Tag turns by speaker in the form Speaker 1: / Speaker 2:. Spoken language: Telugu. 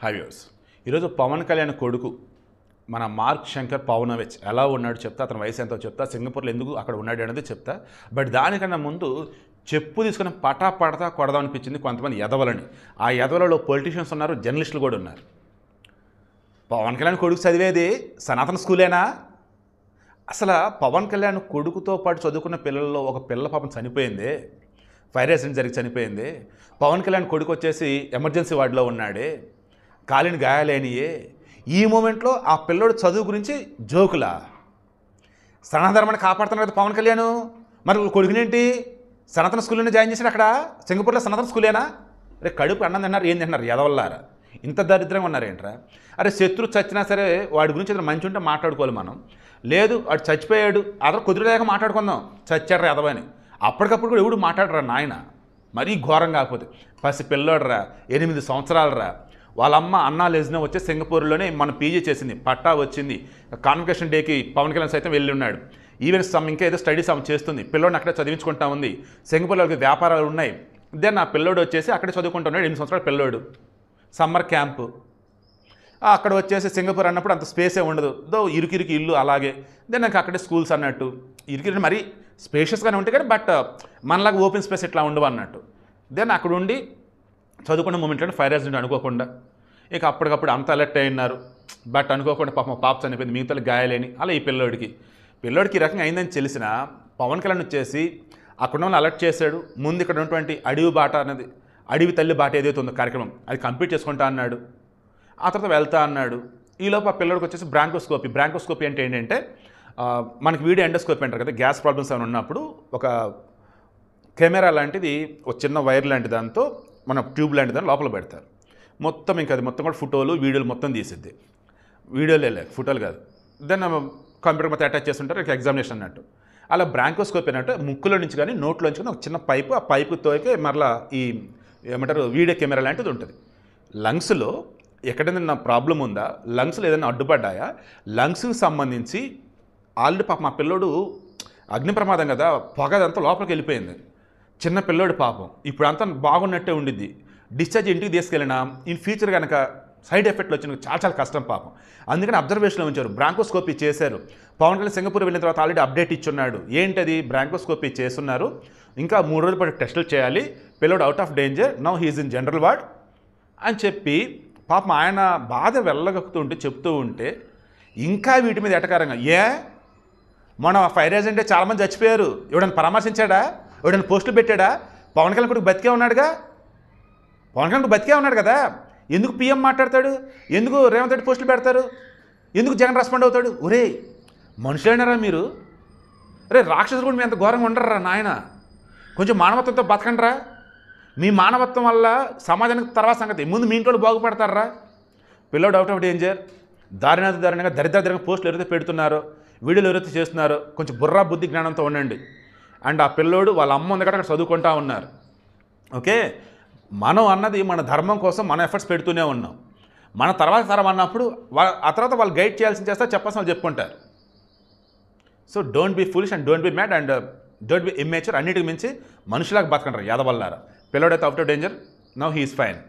Speaker 1: హై వ్యూవర్స్, ఈరోజు పవన్ కళ్యాణ్ కొడుకు మన మార్క్ శంకర్ పవనోవిచ్ ఎలా ఉన్నాడు చెప్తా, అతని వయసు ఎంతో చెప్తా, సింగపూర్లో ఎందుకు అక్కడ ఉన్నాడు అనేది చెప్తా. బట్ దానికన్నా ముందు చెప్పు తీసుకుని పడతా కొడదామనిపించింది కొంతమంది ఎదవలని. ఆ ఎదవలలో పొలిటీషియన్స్ ఉన్నారు, జర్నలిస్టులు కూడా ఉన్నారు. పవన్ కళ్యాణ్ కొడుకు చదివేది సనాతన స్కూలేనా? అసలు పవన్ కళ్యాణ్ కొడుకుతో పాటు చదువుకున్న పిల్లల్లో ఒక పిల్ల పాపం చనిపోయింది, ఫైర్ యాక్సిడెంట్ జరిగి చనిపోయింది. పవన్ కళ్యాణ్ కొడుకు వచ్చేసి ఎమర్జెన్సీ వార్డులో ఉన్నాడే, కాలిని గాయాలేనియే. ఈ మూమెంట్లో ఆ పిల్లోడు చదువు గురించి జోకులా? సనాతన కాపాడుతున్నారు కదా పవన్ కళ్యాణ్, మరి కొడుకునేంటి సనాతన స్కూల్లోనే జాయిన్ చేశాడు? అక్కడ సింగపూర్లో సనాతన స్కూలేనా? అరే కడుపు అన్నం తిన్నారు, ఏం తిన్నారు ఎదవల్లారా? ఇంత దరిద్రంగా ఉన్నారేంట్రా? అరే శత్రు చచ్చినా సరే వాడి గురించి ఏదైనా మంచి ఉంటే మాట్లాడుకోవాలి మనం. లేదు వాడు చచ్చిపోయాడు, అతను కుదిరేదాకా మాట్లాడుకుందాం, చచ్చాడు రా ఎదవని. అప్పటికప్పుడు కూడా ఎవడు మాట్లాడరా నాయన, మరీ ఘోరం కాకపోతే. పసి పిల్లోడరా, 8 సంవత్సరాలరా. వాళ్ళమ్మ అన్నా లెజ్నా వచ్చి సింగపూర్లోనే మన పీజీ చేసింది, పట్టా వచ్చింది. కాన్వకేషన్ డేకి పవన్ కళ్యాణ్ సైతం వెళ్ళి ఉన్నాడు. ఈవెన్ ఇంకా ఏదో స్టడీస్ ఆమె చేస్తుంది, పిల్లోడిని అక్కడే చదివించుకుంటా ఉంది. సింగపూర్లో వ్యాపారాలు ఉన్నాయి. దెన్ ఆ పిల్లోడు వచ్చేసి అక్కడే చదువుకుంటున్నాడు, 8 సంవత్సరాల పిల్లోడు. సమ్మర్ క్యాంపు అక్కడ వచ్చేసి సింగపూర్ అన్నప్పుడు అంత స్పేసే ఉండదు, దో ఇరుకిరికి ఇల్లు అలాగే. దెన్ నాకు అక్కడే స్కూల్స్ అన్నట్టు, ఇరుకిరి మరీ స్పేషియస్గానే ఉంటాయి కానీ బట్ మనలాగా ఓపెన్ స్పేస్ ఇట్లా ఉండవు అన్నట్టు. దెన్ అక్కడ ఉండి చదువుకున్న మూమెంట్లో ఫైర్ యాక్సిడెంట్ అనుకోకుండా ఇక అప్పటికప్పుడు అంత అలర్ట్ అయినారు. బట్ అనుకోకుండా పాప చనిపోయింది, మిగతా గాయాలేని. అలా ఈ పిల్లోడికి ఈ రకంగా అయిందని తెలిసిన పవన్ కళ్యాణ్ వచ్చేసి అక్కడ ఉన్న అలర్ట్ చేశాడు. ముందు ఇక్కడ ఉన్నటువంటి అడవి బాట అనేది, అడవి తల్లి బాట ఏదైతే ఉందో కార్యక్రమం అది కంప్లీట్ చేసుకుంటా అన్నాడు. ఆ తర్వాత వెళ్తా అన్నాడు. ఈలోపు ఆ పిల్లడికి వచ్చేసి బ్రాంకోస్కోపీ అంటే ఏంటంటే మనకి వీడియో ఎండోస్కోపీ అంటారు కదా, గ్యాస్ ప్రాబ్లమ్స్ ఏమైనా ఉన్నప్పుడు ఒక కెమెరా లాంటిది ఒక చిన్న వైర్ లాంటి దాంతో మన ట్యూబ్ లాంటి దాన్ని లోపల పెడతారు. మొత్తం ఇంకా అది మొత్తం కూడా ఫోటోలు వీడియోలు మొత్తం తీసిద్ది. వీడియోలే ఫోటోలు కాదు. దెన్ కంప్యూటర్ మొత్తం అటాచ్ చేస్తుంటారు, ఇక ఎగ్జామినేషన్ అన్నట్టు. అలా బ్రాంకోస్కోపీ అన్నట్టు ముక్కులో నుంచి కానీ నోట్లో నుంచి కానీ ఒక చిన్న పైపు, ఆ పైపుతోకే మరలా ఈ ఏమంటారు వీడియో కెమెరా లాంటిది ఉంటుంది. లంగ్స్లో ఎక్కడైనా ప్రాబ్లం ఉందా, లంగ్స్లో ఏదైనా అడ్డుపడ్డాయా, లంగ్స్కి సంబంధించి ఆల్రెడీ పాపం మా పిల్లోడు అగ్ని ప్రమాదం కదా, పొగ అదంతా లోపలికి వెళ్ళిపోయింది. చిన్న పిల్లోడు పాపం ఇప్పుడు అంతా బాగున్నట్టే ఉండిద్ది. డిశ్చార్జ్ ఇంటికి తీసుకెళ్ళినా ఇన్ ఫ్యూచర్ కనుక సైడ్ ఎఫెక్ట్లు వచ్చిన చాలా కష్టం పాపం. అందుకని అబ్జర్వేషన్లో ఉంచారు, బ్రాంకోస్కోపీ చేశారు. పవన్ కళ్యాణ్ సింగపూర్ వెళ్ళిన తర్వాత ఆల్రెడీ అప్డేట్ ఇచ్చున్నాడు. ఏంటది? బ్రాంకోస్కోపీ చేస్తున్నారు, ఇంకా 3 రోజుల పాటు టెస్టులు చేయాలి, పిల్లోడు out of danger, now he's in general ward అని చెప్పి పాపం ఆయన బాధ వెళ్ళగక్కుతుంటే చెప్తూ ఉంటే ఇంకా వీటి మీద ఎటకారంగా మన ఫైర్ యాక్సిడెంట్ చాలామంది చచ్చిపోయారు, ఎవడన్నా పరామర్శించాడా, ఎవడన్నా పోస్టులు పెట్టాడా? పవన్ కళ్యాణ్ కూడా బతికే ఉన్నాడుగా, పవన్ కళ్యాణ్ బతికే ఉన్నాడు కదా, ఎందుకు పీఎం మాట్లాడతాడు, ఎందుకు రేవంత్ రెడ్డి పోస్టులు పెడతారు, ఎందుకు జగన్ రెస్పాండ్ అవుతాడు? ఒరే మనుషులైనారా మీరు? అరే రాక్షసులు కూడా మీ అంత ఘోరంగా ఉండరా నాయన, కొంచెం మానవత్వంతో బతకండిరా. మీ మానవత్వం వల్ల సమాజానికి తర్వాత సంగతి, ముందు మీ ఇంట్లో బాగుపడతారా? పిల్లోడు అవుట్ ఆఫ్ డేంజర్, దారుణంగా దరిద్రంగా పోస్టులు ఎవరైతే పెడుతున్నారో, వీడియోలు ఎవరైతే చేస్తున్నారో కొంచెం బుర్రా బుద్ధి జ్ఞానంతో ఉండండి. అండ్ ఆ పిల్లోడు వాళ్ళ అమ్మ ఉంది అక్కడ చదువుకుంటా ఉన్నారు. ఓకే, మనం అన్నది మన ధర్మం కోసం మన ఎఫర్ట్స్ పెడుతూనే ఉన్నాం. మన తర్వాత తరం అన్నప్పుడు ఆ తర్వాత వాళ్ళు గైడ్ చేయాల్సింది చేస్తారు, చెప్పాల్సిన వాళ్ళు చెప్పుకుంటారు. So don't be foolish and don't be mad and don't be immature. అన్నిటికి మించి మనుషులకు బతకంటారు యాదవల్లారా. పిల్లోడైతే out of danger, now he is fine.